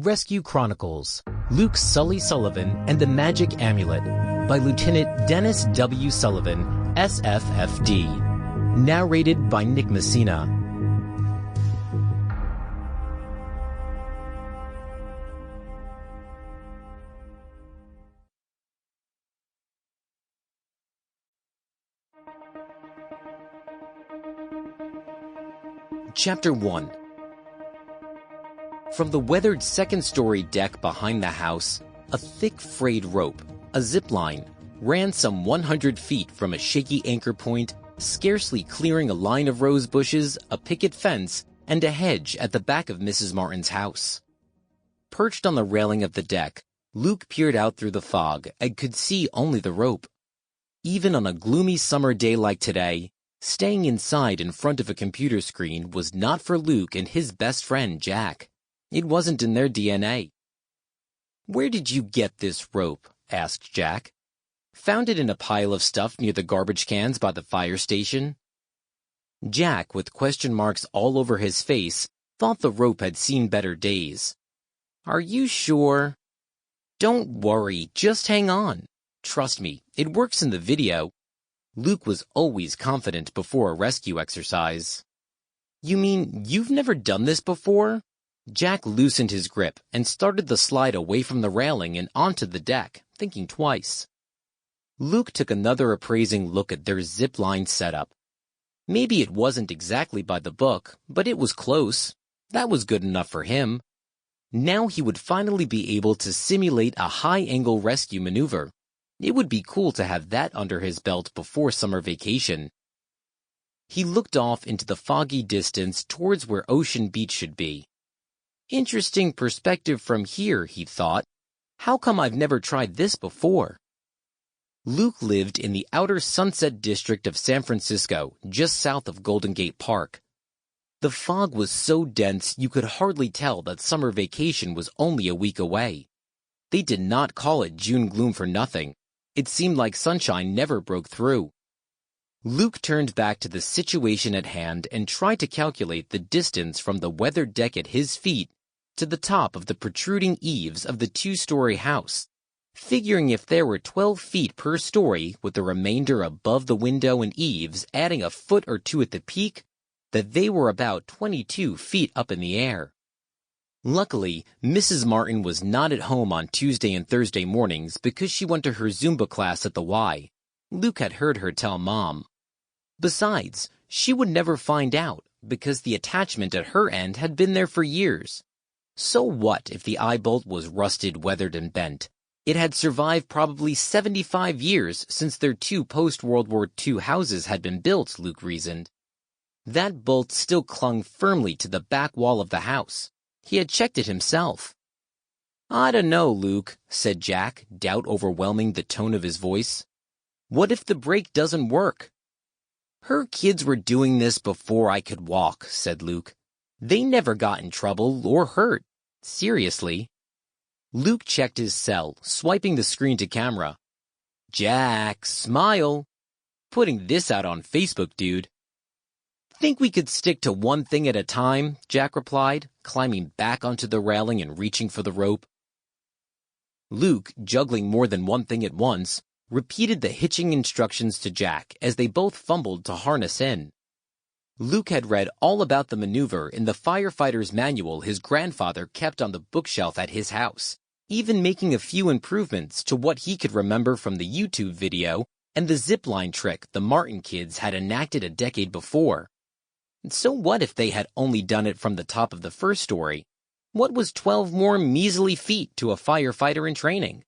Rescue Chronicles, Luc Sully Sullivan and the Magic Amulet by Lieutenant Dennis W. Sullivan, SFFD. Narrated by Nick Messina. Chapter 1. From the weathered second-story deck behind the house, a thick frayed rope, a zip line, ran some 100 feet from a shaky anchor point, scarcely clearing a line of rose bushes, a picket fence, and a hedge at the back of Mrs. Martin's house. Perched on the railing of the deck, Luke peered out through the fog and could see only the rope. Even on a gloomy summer day like today, staying inside in front of a computer screen was not for Luke and his best friend, Jack. It wasn't in their DNA. "Where did you get this rope?" asked Jack. "Found it in a pile of stuff near the garbage cans by the fire station." Jack, with question marks all over his face, thought the rope had seen better days. "Are you sure?" "Don't worry, just hang on. Trust me, it works in the video." Luke was always confident before a rescue exercise. "You mean you've never done this before?" Jack loosened his grip and started the slide away from the railing and onto the deck, thinking twice. Luke took another appraising look at their zip-line setup. Maybe it wasn't exactly by the book, but it was close. That was good enough for him. Now he would finally be able to simulate a high-angle rescue maneuver. It would be cool to have that under his belt before summer vacation. He looked off into the foggy distance towards where Ocean Beach should be. Interesting perspective from here, he thought. How come I've never tried this before? Luke lived in the outer Sunset District of San Francisco, just south of Golden Gate Park. The fog was so dense you could hardly tell that summer vacation was only a week away. They did not call it June gloom for nothing. It seemed like sunshine never broke through. Luke turned back to the situation at hand and tried to calculate the distance from the weathered deck at his feet to the top of the protruding eaves of the two-story house, figuring if there were 12 feet per story with the remainder above the window and eaves adding a foot or two at the peak, that they were about 22 feet up in the air. Luckily, Mrs. Martin was not at home on Tuesday and Thursday mornings because she went to her Zumba class at the Y. Luke had heard her tell Mom. Besides, she would never find out because the attachment at her end had been there for years. So what if the eye bolt was rusted, weathered, and bent? It had survived probably 75 years since their two post-World War II houses had been built, Luke reasoned. That bolt still clung firmly to the back wall of the house. He had checked it himself. "I don't know, Luke," said Jack, doubt overwhelming the tone of his voice. "What if the brake doesn't work?" "Her kids were doing this before I could walk," said Luke. "They never got in trouble or hurt. Seriously." Luke checked his cell, swiping the screen to camera. "Jack, smile. Putting this out on Facebook, dude." "Think we could stick to one thing at a time?" Jack replied, climbing back onto the railing and reaching for the rope. Luke, juggling more than one thing at once, repeated the hitching instructions to Jack as they both fumbled to harness in. Luke had read all about the maneuver in the firefighter's manual his grandfather kept on the bookshelf at his house, even making a few improvements to what he could remember from the YouTube video and the zipline trick the Martin kids had enacted a decade before. So what if they had only done it from the top of the first story? What was 12 more measly feet to a firefighter in training?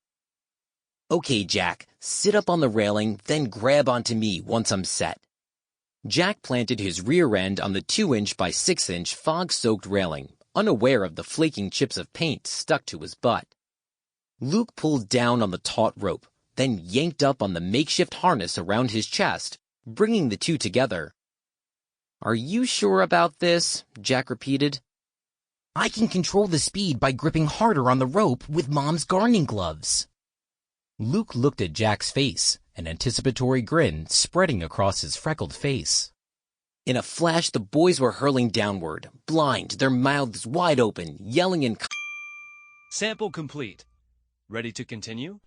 "Okay, Jack, sit up on the railing, then grab onto me once I'm set." Jack planted his rear end on the 2-inch by 6-inch fog-soaked railing, unaware of the flaking chips of paint stuck to his butt. Luke pulled down on the taut rope, then yanked up on the makeshift harness around his chest, bringing the two together. "Are you sure about this?" Jack repeated. "I can control the speed by gripping harder on the rope with Mom's gardening gloves." Luke looked at Jack's face, an anticipatory grin spreading across his freckled face. In a flash, the boys were hurling downward, blind, their mouths wide open, yelling in Sample complete. Ready to continue?